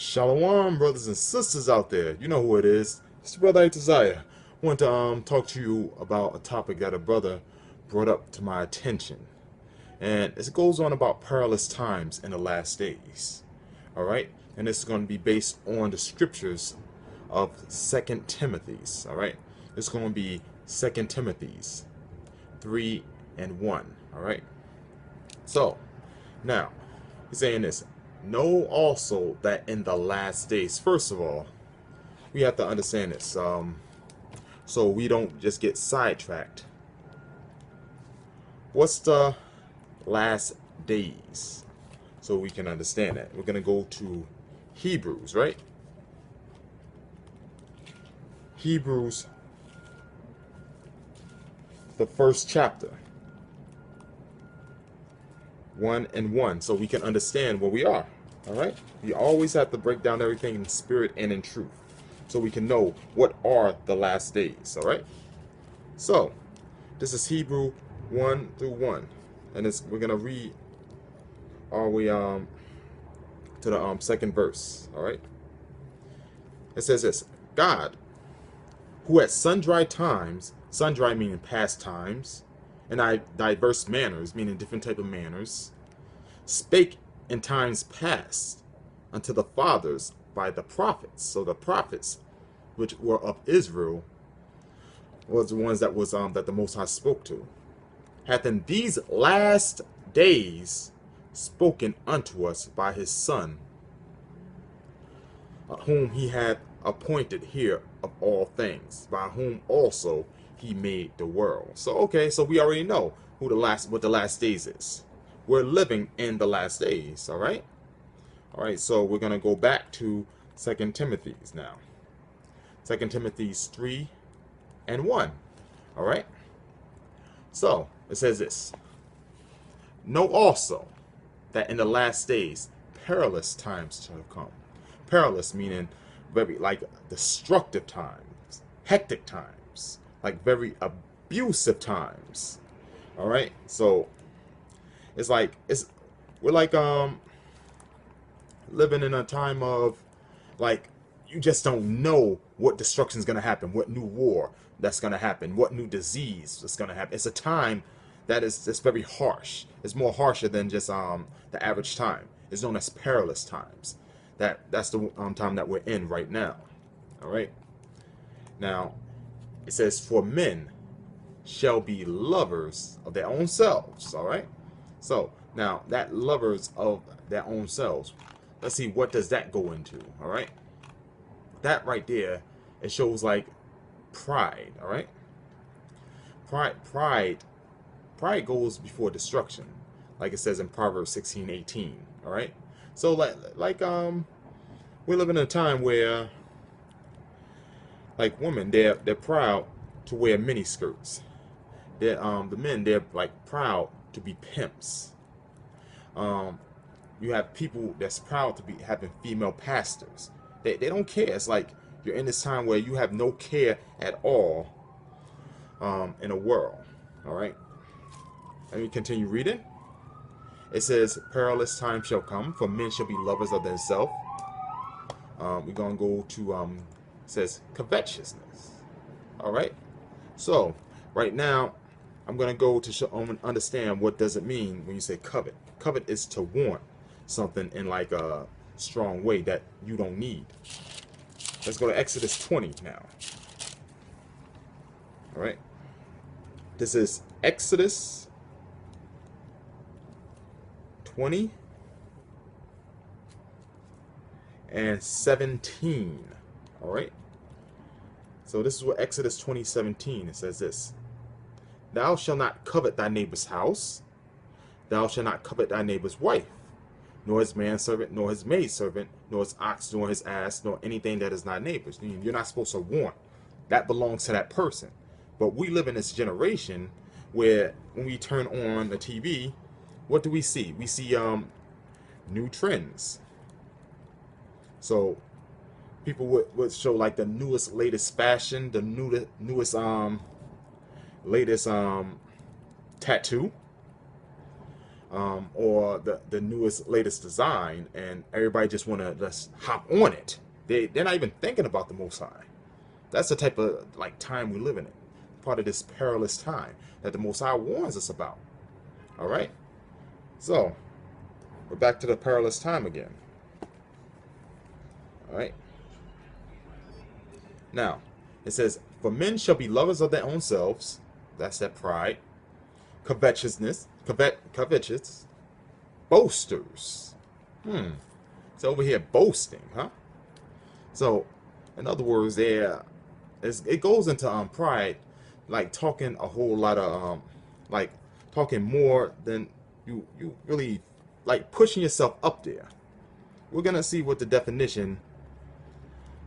Shalom, brothers and sisters out there. You know who it is. It's Brother Itazayah. I want to talk to you about a topic that a brother brought up to my attention. And it goes on about perilous times in the last days. Alright? And this is going to be based on the scriptures of Second Timothy's. Alright? It's going to be Second Timothy's 3 and 1. Alright? So, now, he's saying this. Know also that in the last days, first of all, we have to understand this, so we don't just get sidetracked. What's the last days? So we can understand that. We're going to go to Hebrews, right? Hebrews, the first chapter. 1 and 1, so we can understand where we are. Alright? We always have to break down everything in spirit and in truth, so we can know what are the last days. Alright? So, this is Hebrew 1 through 1. And we're going to read all the way to the second verse. Alright? It says this. God, who at sundry times, sundry meaning past times, and diverse manners, meaning different type of manners, spake in times past unto the fathers by the prophets. So the prophets, which were of Israel, was the ones that the Most High spoke to, hath in these last days spoken unto us by his Son, whom he had appointed here of all things, by whom also he made the world. So okay, so we already know what the last days is. We're living in the last days. All right. So we're gonna go back to Second Timothy's now. Second Timothy's 3 and 1. All right. So it says this. Know also that in the last days perilous times shall come. Perilous meaning very like destructive times, hectic times, like very abusive times. All right, so we're like living in a time of like you just don't know what destruction is going to happen, what new war that's going to happen, what new disease that's going to happen. It's a time that is just very harsh. It's more harsher than just the average time. It's known as perilous times. That's the time that we're in right now. All right. Now, it says, for men shall be lovers of their own selves. All right. So now that lovers of their own selves, let's see, what does that go into? All right. That right there, it shows like pride. All right. Pride goes before destruction, like it says in Proverbs 16:18. All right. So we're living in a time where like women, they're proud to wear mini skirts. The men, they're like proud to be pimps. You have people that's proud to be having female pastors. They don't care. It's like you're in this time where you have no care at all in the world. All right. Let me continue reading. It says, perilous times shall come, for men shall be lovers of themselves. We're gonna go to it says covetousness. All right. So right now, I'm gonna go to understand what does it mean when you say covet. Covet is to want something in like a strong way that you don't need. Let's go to Exodus 20 now. All right. This is Exodus 20 and 17. All right. So this is what Exodus 20:17, it says this. Thou shalt not covet thy neighbor's house. Thou shalt not covet thy neighbor's wife, nor his manservant, nor his maidservant, nor his ox, nor his ass, nor anything that is not neighbor's. You're not supposed to want. That belongs to that person. But we live in this generation where when we turn on the TV, what do we see? We see new trends. So people would show like the newest, latest fashion, the newest, latest tattoo. or the newest, latest design, and everybody just want to just hop on it. They're not even thinking about the Most High. That's the type of like time we live in. Part of this perilous time that the Most High warns us about. All right. So we're back to the perilous time again. All right. Now it says, "For men shall be lovers of their own selves." That's that pride, covetousness, covetous, boasters. So over here, boasting, huh? So, in other words, it goes into pride, like talking a whole lot of like talking more than you really like, pushing yourself up there. We're gonna see what the definition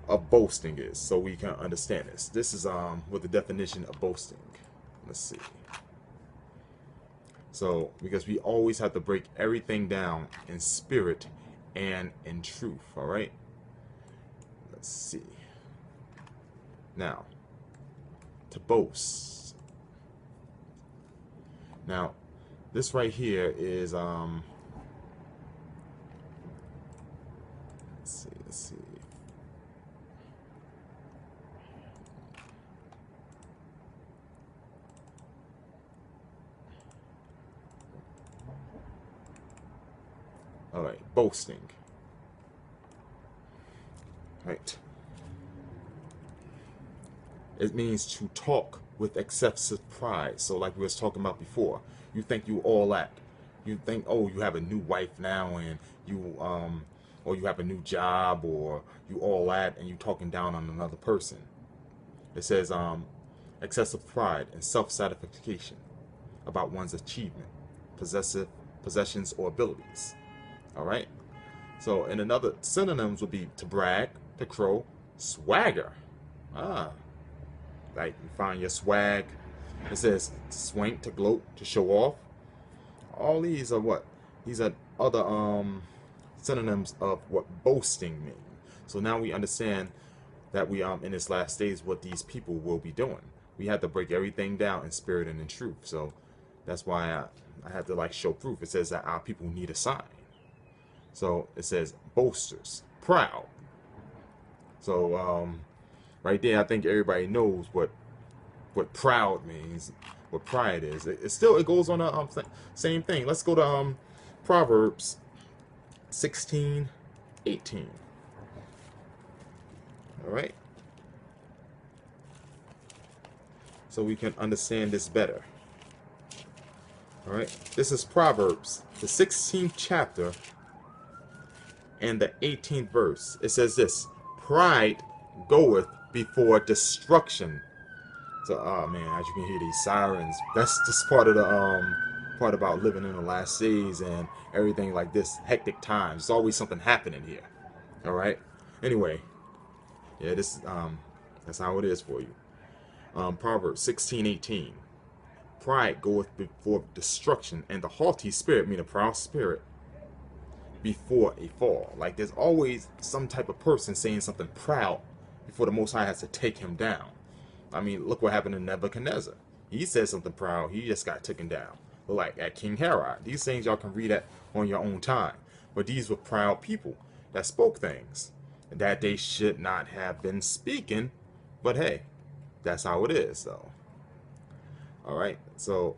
of boasting is, so we can understand this. This is what the definition of boasting. Let's see. So, because we always have to break everything down in spirit and in truth, all right? Let's see. Now, to boast. Now, this right here is let's see. All right, boasting. Right. It means to talk with excessive pride. So like we was talking about before, you think you all that. You think, oh, you have a new wife now, and you or you have a new job, or you all that, and you talking down on another person. It says excessive pride and self-satisfaction about one's achievement, possessions, or abilities. All right. So, and another synonyms would be to brag, to crow, swagger. Ah, like you find your swag. It says to swank, to gloat, to show off. All these are what? These are other synonyms of what boasting means. So now we understand that we in this last days what these people will be doing. We have to break everything down in spirit and in truth. So that's why I have to like show proof. It says that our people need a sign. So it says boasters, proud. So right there, I think everybody knows what proud means, what pride is. It still, it goes on the same thing. Let's go to Proverbs 16:18. All right. So we can understand this better. All right. This is Proverbs, the 16th chapter and the 18th verse. It says this: pride goeth before destruction. So, oh man, as you can hear these sirens, that's just part of the part about living in the last days and everything like this, hectic times. There's always something happening here. All right. Anyway, yeah, this that's how it is for you. Proverbs 16:18. Pride goeth before destruction, and the haughty spirit, mean a proud spirit, before a fall. Like there's always some type of person saying something proud before the Most High has to take him down. I mean, look what happened to Nebuchadnezzar. He said something proud, he just got taken down. Like at King Herod. These things y'all can read at on your own time. But these were proud people that spoke things that they should not have been speaking. But hey, that's how it is, though. All right. So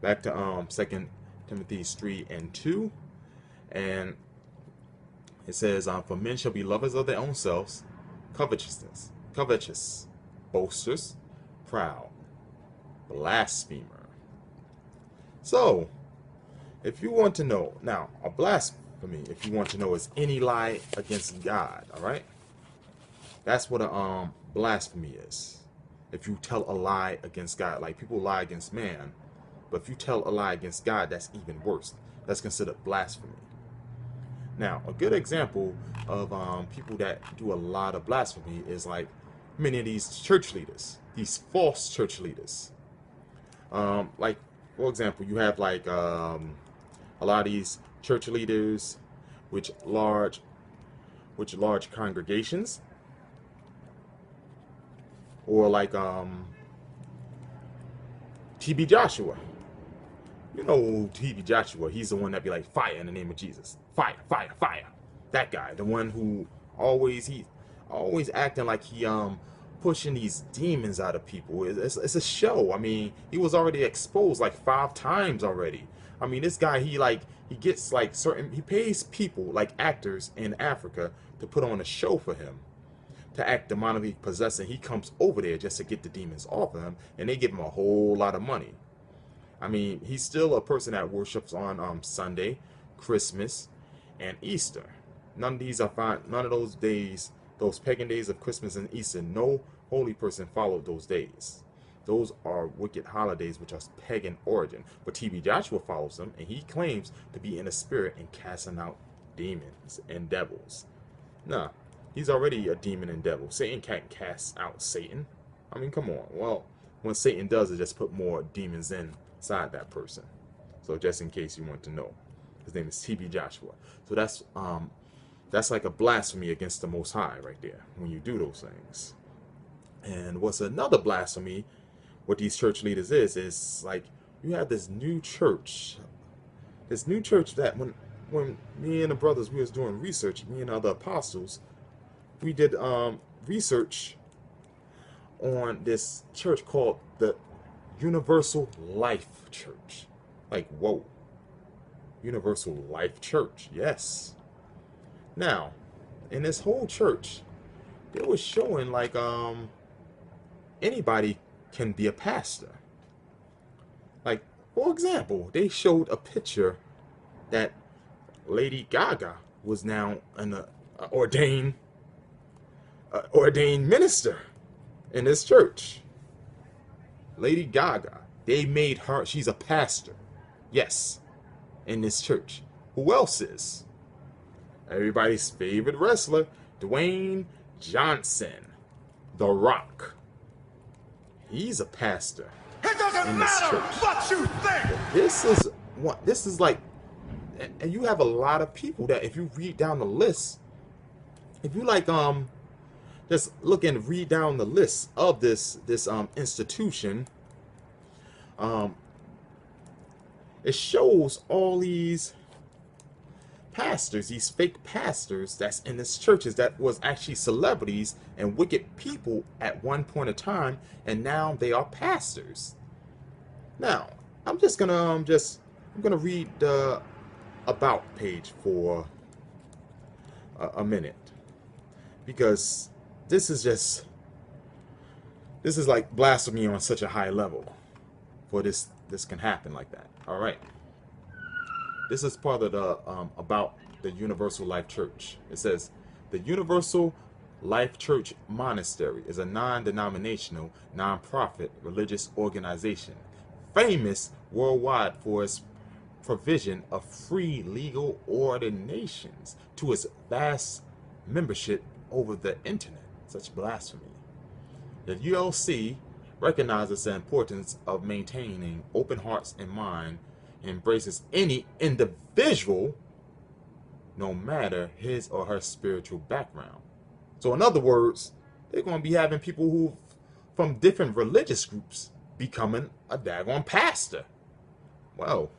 back to 2 Timothy 3:2, and it says, "For men shall be lovers of their own selves, covetous, boasters, proud, blasphemer." So, if you want to know, now, a blasphemy, if you want to know, is any lie against God, all right? That's what a blasphemy is. If you tell a lie against God, like people lie against man, but if you tell a lie against God, that's even worse. That's considered blasphemy. Now, a good example of people that do a lot of blasphemy is like many of these church leaders, these false church leaders. Like, for example, you have like a lot of these church leaders, which large congregations, or like TB Joshua. You know TB Joshua, he's the one that be like, fire in the name of Jesus. Fire, fire, fire. That guy, the one who he always acting like he pushing these demons out of people. It's a show. I mean, he was already exposed like 5 times already. I mean, this guy, he gets like he pays people like actors in Africa to put on a show for him, to act demonically possessed, and he comes over there just to get the demons off of him, and they give him a whole lot of money. I mean, he's still a person that worships on Sunday, Christmas, and Easter. None of these are fine. None of those days, those pagan days of Christmas and Easter, no holy person followed those days. Those are wicked holidays which are pagan origin. But TB Joshua follows them, and he claims to be in the spirit and casting out demons and devils. Nah, he's already a demon and devil. Satan can't cast out Satan. I mean, come on. Well, when Satan does it, just put more demons inside that person. So just in case you want to know, his name is TB Joshua. So that's like a blasphemy against the Most High right there when you do those things. And what's another blasphemy, what these church leaders is like, you have this new church that when me and the brothers, we was doing research, me and other apostles, we did research on this church called the Universal Life Church. Like, whoa. Universal Life Church, yes. Now, in this whole church, they was showing like anybody can be a pastor. Like, for example, they showed a picture that Lady Gaga was now an ordained minister in this church. Lady Gaga, they made her, she's a pastor. Yes, in this church. Who else is? Everybody's favorite wrestler, Dwayne Johnson, The Rock. He's a pastor in this church. What you think? This is like, and you have a lot of people that if you read down the list, if you like just look and read down the list of this institution, it shows all these pastors, these fake pastors that's in these churches that was actually celebrities and wicked people at one point in time, and now they are pastors. Now, I'm gonna read the about page for a minute, because this is like blasphemy on such a high level for this can happen like that. All right. This is part of the about the Universal Life Church. It says, the Universal Life Church Monastery is a non-denominational, non-profit religious organization, famous worldwide for its provision of free legal ordinations to its vast membership over the internet. Such blasphemy. The ULC recognizes the importance of maintaining open hearts and mind, embraces any individual, no matter his or her spiritual background. So in other words, they're going to be having people who from different religious groups becoming a daggone pastor. Wow.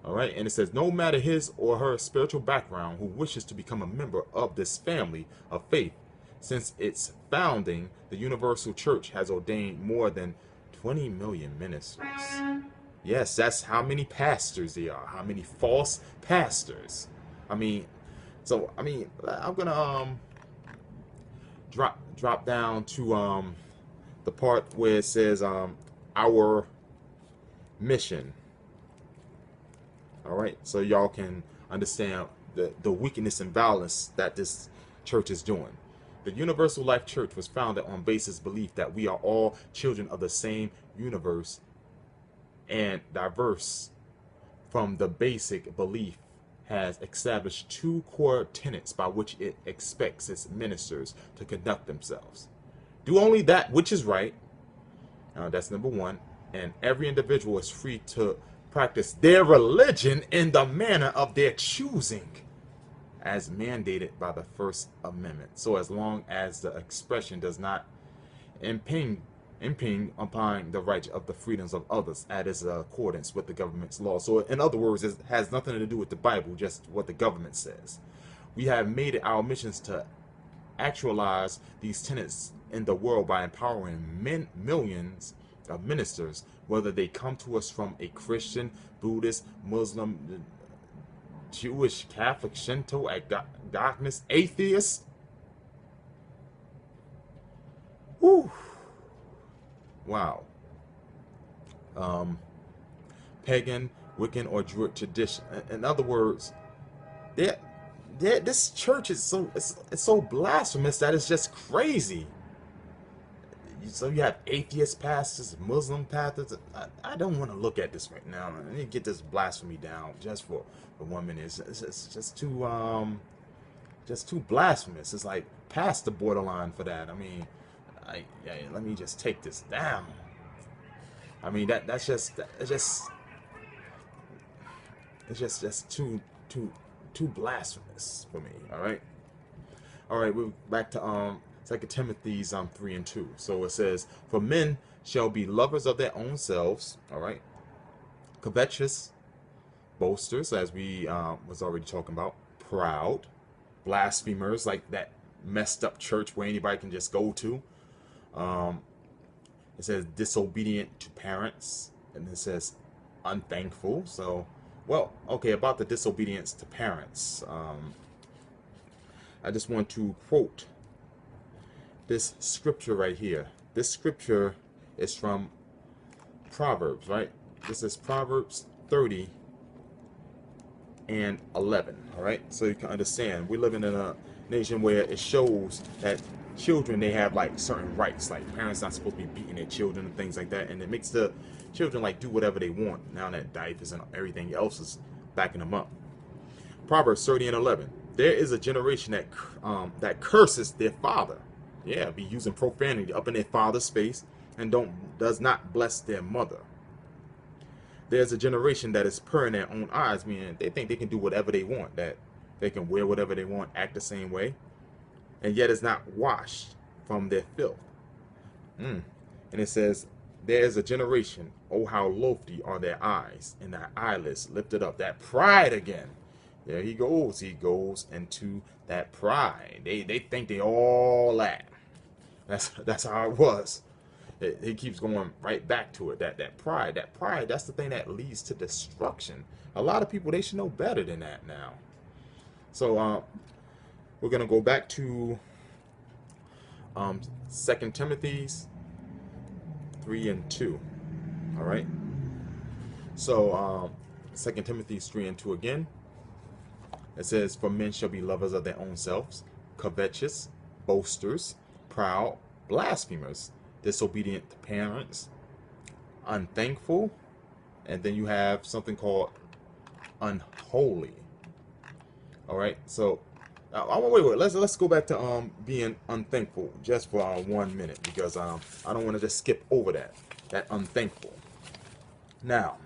All right, and it says, no matter his or her spiritual background, who wishes to become a member of this family of faith. Since its founding, the Universal Church has ordained more than 20 million ministers. Yes, that's how many pastors there are. How many false pastors? I mean, so I mean, I'm gonna drop down to the part where it says our mission. All right, so y'all can understand the wickedness and violence that this church is doing. The Universal Life Church was founded on basis belief that we are all children of the same universe and diverse from the basic belief has established 2 core tenets by which it expects its ministers to conduct themselves. Do only that which is right. That's number 1. And every individual is free to practice their religion in the manner of their choosing, as mandated by the First Amendment. So as long as the expression does not impinge impinging upon the right of the freedoms of others at its accordance with the government's law. So, in other words, it has nothing to do with the Bible, just what the government says. We have made it our missions to actualize these tenets in the world by empowering millions of ministers, whether they come to us from a Christian, Buddhist, Muslim, Jewish, Catholic, Shinto, agnostic, atheist. Whew. Wow. Pagan, Wiccan, or Druid tradition. In other words, this church is it's so blasphemous that it's just crazy. So you have atheist pastors, Muslim pastors. I don't want to look at this right now. I need to get this blasphemy down just for 1 minute. It's just too blasphemous. It's like past the borderline for that. I mean, let me just take this down. I mean that's just too blasphemous for me. All right. We're back to 2 Timothy 3:2. So it says, "For men shall be lovers of their own selves." All right. Covetous, boasters, as we was already talking about, proud, blasphemers, like that messed up church where anybody can just go to. It says disobedient to parents, and it says unthankful. So, well, okay, about the disobedience to parents, I just want to quote this scripture right here. This scripture is from Proverbs, right? This is Proverbs 30:11. All right, so you can understand we're living in a nation where it shows that children, they have like certain rights, like parents not supposed to be beating their children and things like that, and it makes the children like do whatever they want now that diapers and everything else is backing them up. Proverbs 30:11. There is a generation that curses their father. Yeah, be using profanity up in their father's face, and does not bless their mother. There's a generation that is purring their own eyes, meaning they think they can do whatever they want, that they can wear whatever they want, act the same way, and yet is not washed from their filth. And it says, there is a generation, oh how lofty are their eyes, and their eyelids lifted up. That pride again. There he goes into that pride. They think they all that. That's how it was. He keeps going right back to it. That pride, that's the thing that leads to destruction. A lot of people, they should know better than that now. So we're gonna go back to 2 Timothy 3:2. All right. So 2 Timothy 3:2 again. It says, "For men shall be lovers of their own selves, covetous, boasters, proud, blasphemers, disobedient to parents, unthankful," and then you have something called unholy. All right. So wait. Let's go back to being unthankful just for 1 minute, because I don't want to just skip over that unthankful. Now,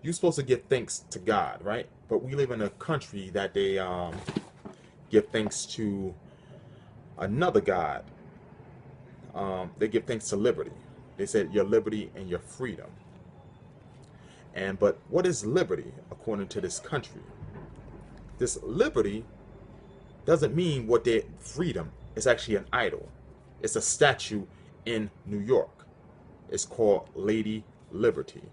you're supposed to give thanks to God, right? But we live in a country that they give thanks to another God. They give thanks to liberty. They said your liberty and your freedom. But what is liberty according to this country? This liberty doesn't mean what their freedom. It's actually an idol. It's a statue in New York. It's called Lady Liberty.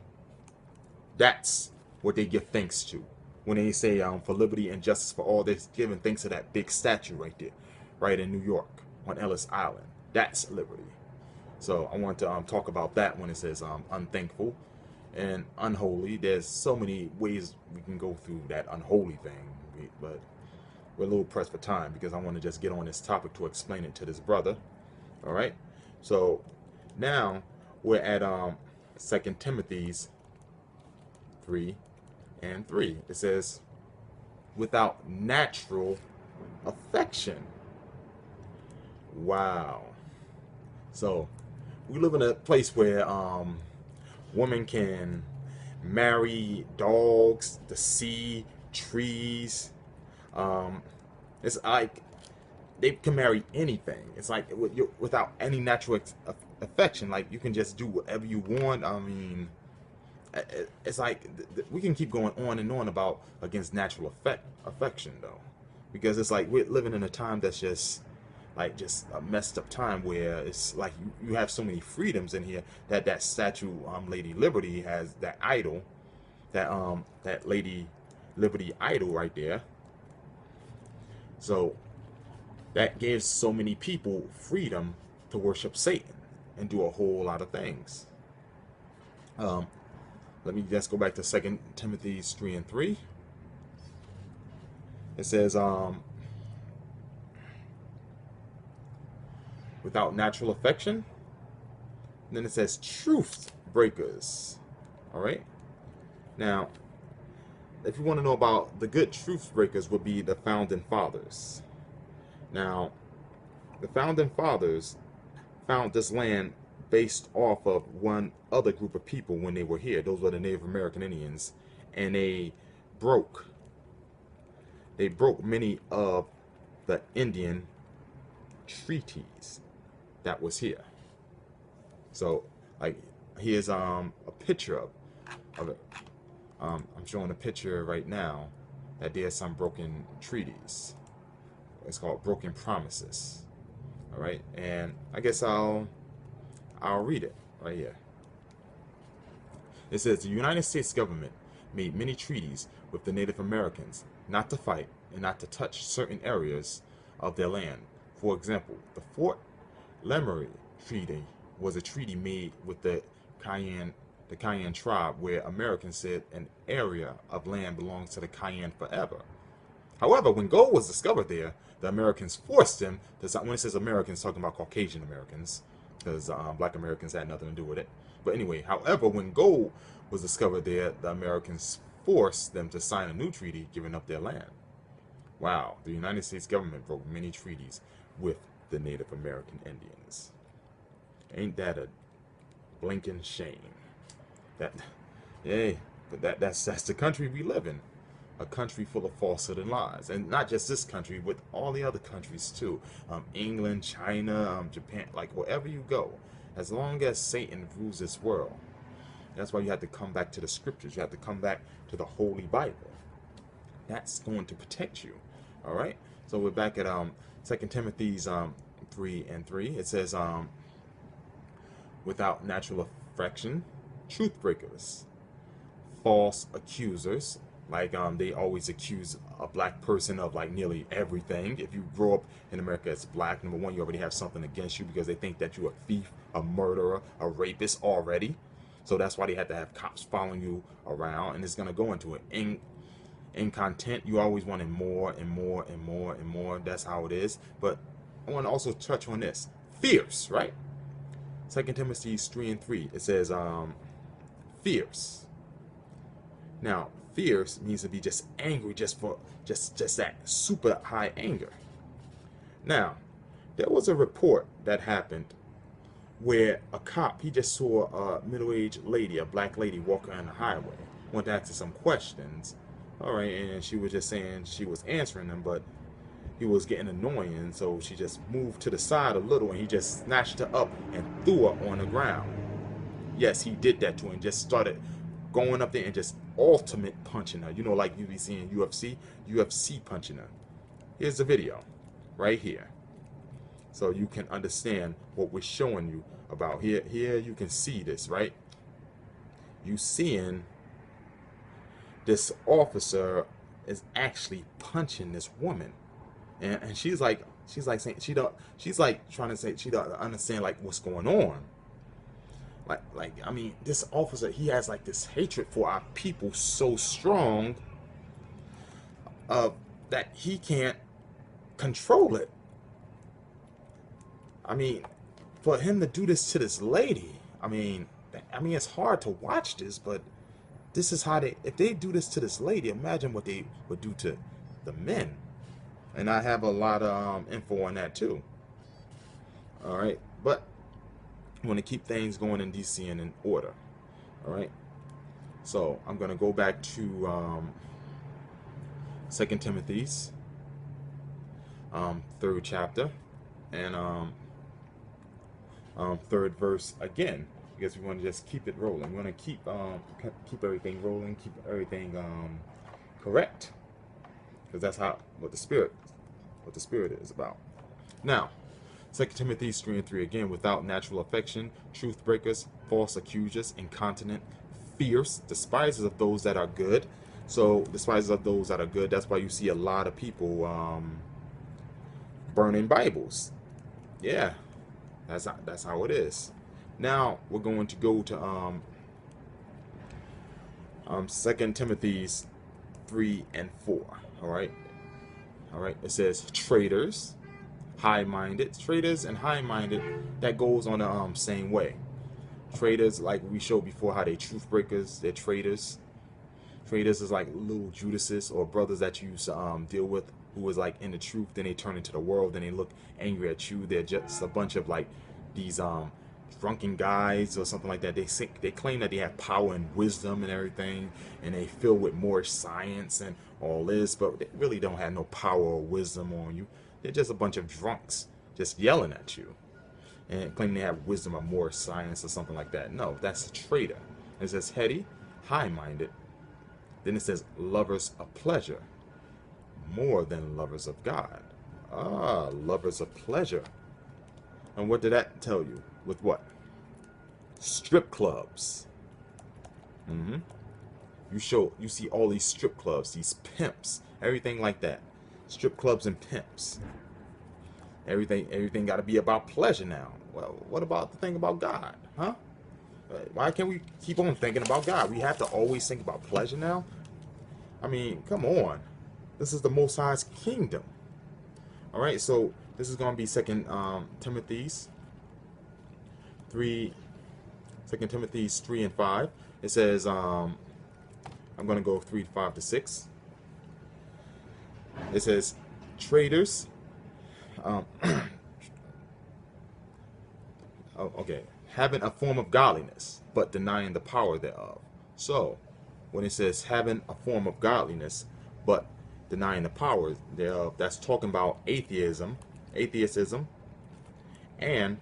That's what they give thanks to when they say for liberty and justice for all. They're giving thanks to that big statue right there, right in New York on Ellis Island. That's liberty. So I want to talk about that when it says unthankful and unholy. There's so many ways we can go through that unholy thing, but we're a little pressed for time because I want to just get on this topic to explain it to this brother. All right. So now we're at 2 Timothy 3:3. It says, without natural affection. Wow. So we live in a place where women can marry dogs, the sea, trees. It's like they can marry anything. It's like without any natural affection. Like you can just do whatever you want. I mean, it's like we can keep going on and on about against natural affection though, because it's like we're living in a time that's just like just a messed up time where it's like you have so many freedoms in here that statue Lady Liberty has that idol, that Lady Liberty idol right there. So that gives so many people freedom to worship Satan and do a whole lot of things. Let me just go back to 2 Timothy 3:3. It says, without natural affection. And then it says truth breakers. All right. Now, if you want to know about the good truth breakers, would be the founding fathers. Now, the founding fathers found this land based off of one other group of people when they were here. Those were the Native American Indians, and they broke many of the Indian treaties that was here. So, like, here's a picture of it. I'm showing a picture right now that there's some broken treaties. It's called broken promises. All right, and I guess I'll read it right here. It says the United States government made many treaties with the Native Americans not to fight and not to touch certain areas of their land. For example, the Fort Lemery Treaty was a treaty made with the Cheyenne tribe, where Americans said an area of land belongs to the Cheyenne forever. However, when gold was discovered there, the Americans forced them to, when it says Americans, talking about Caucasian Americans, because black Americans had nothing to do with it. But anyway, however, when gold was discovered there, the Americans forced them to sign a new treaty giving up their land. Wow, the United States government broke many treaties with the Native American Indians. Ain't that a blinking shame? That's the country we live in. A country full of falsehood and lies. And not just this country, with all the other countries too. England, China, Japan, like wherever you go. As long as Satan rules this world. That's why you have to come back to the scriptures. You have to come back to the Holy Bible. That's going to protect you. All right? So we're back at 2 Timothy 3:3. It says, without natural affection, truth breakers, false accusers. Like they always accuse a black person of like nearly everything. If you grow up in America as black, number one, you already have something against you because they think that you're a thief, a murderer, a rapist already. So that's why they had to have cops following you around, and it's gonna go into it. In content, you always wanted more and more and more and more. That's how it is. But I want to also touch on this. Fierce, right? 2 Timothy 3:3. It says fierce. Now, fierce means to be just angry, just that super high anger. Now, there was a report that happened where a cop, he just saw a middle-aged lady, a black lady, walking on the highway. Wanted to ask her some questions. All right, and she was just saying she was answering them, but he was getting annoying, so she just moved to the side a little, and he just snatched her up and threw her on the ground. Yes, he did that to her and just started going up there and just ultimate punching her. You know, like you be seeing UFC punching her. Here's the video right here, so you can understand what we're showing you about here. Here you can see this, right? You seeing this officer is actually punching this woman, and she's like saying she's like trying to say she don't understand like what's going on. Like I mean, this officer, he has like this hatred for our people so strong that he can't control it. I mean, for him to do this to this lady, I mean it's hard to watch this, but this is how if they do this to this lady, imagine what they would do to the men. And I have a lot of info on that too. All right, but I want to keep things going in DC and in order. All right, so I'm going to go back to 2 Timothy 3rd chapter and third verse again, because we want to just keep it rolling. We want to keep everything rolling, keep everything correct, because that's what the spirit is about. Now, 2 Timothy 3:3 again, without natural affection, truth breakers, false accusers, incontinent, fierce, despisers of those that are good. So despisers of those that are good. That's why you see a lot of people burning Bibles. Yeah, that's how it is. Now we're going to go to 2 Timothy 3 and 4. All right. It says traitors, high-minded. Traitors and high-minded. That goes on the same way. Traitors, like we showed before, how they truth breakers. They're traitors. Traitors is like little Judases or brothers that you used to deal with, who was like in the truth, then they turn into the world, then they look angry at you. They're just a bunch of like these drunken guys or something like that. They claim that they have power and wisdom and everything, and they fill with more science and all this, but they really don't have no power or wisdom on you. They're just a bunch of drunks just yelling at you and claim they have wisdom or more science or something like that. No, that's a traitor. It says heady, high-minded. Then it says lovers of pleasure more than lovers of God. Lovers of pleasure. And what did that tell you? With what? Strip clubs. You see all these strip clubs, these pimps, everything like that. Strip clubs and pimps. Everything got to be about pleasure now. Well, what about the thing about God, huh? Why can't we keep on thinking about God? We have to always think about pleasure now? I mean, come on. This is the Most High's kingdom. All right, so this is going to be 2 Timothy 3 and 5. It says, I'm going to go 3, 5 to 6. It says, traitors. Okay, having a form of godliness, but denying the power thereof. So, when it says having a form of godliness, but denying the power thereof, that's talking about atheism, and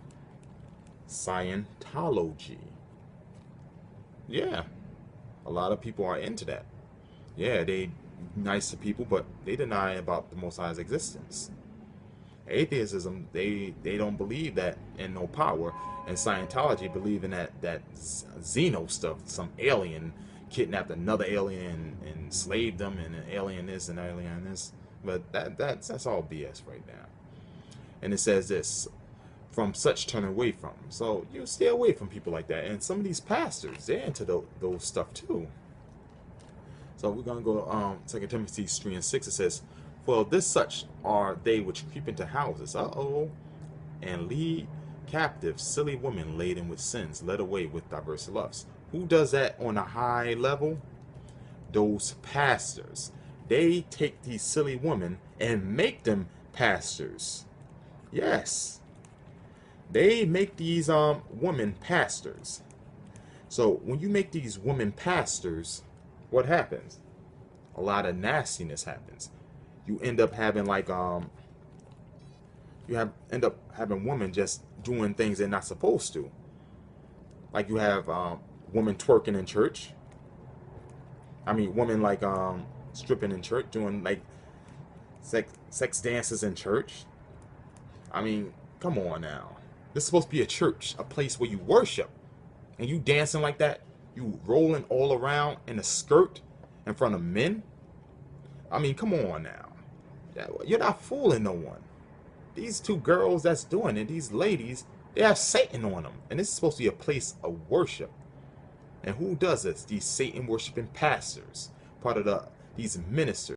Scientology. Yeah, a lot of people are into that. Yeah, they nice to people, but they deny about the Most High's existence. Atheism, they don't believe that in no power, and Scientology believe in that Xeno stuff, some alien kidnapped another alien and enslaved them, and an alien this and alien this. But that's all BS right now. And it says this, from such turn away from. So you stay away from people like that. And some of these pastors, they're into those stuff too. So we're going to go 2 Timothy 3 and 6. It says, for this such are they which creep into houses, and lead captive silly women laden with sins, led away with diverse lusts. Who does that on a high level? Those pastors. They take these silly women and make them pastors. Yes. They make these women pastors. So when you make these women pastors, what happens? A lot of nastiness happens. You end up having like end up having women just doing things they're not supposed to. Like you have women twerking in church. I mean, women like stripping in church, doing like sex dances in church. I mean, come on now. This is supposed to be a church, a place where you worship, and you dancing like that. You rolling all around in a skirt in front of men. I mean, come on now. You're not fooling no one. These two girls that's doing it, these ladies, they have Satan on them, and this is supposed to be a place of worship. And who does this? These Satan worshiping pastors, part of these ministers.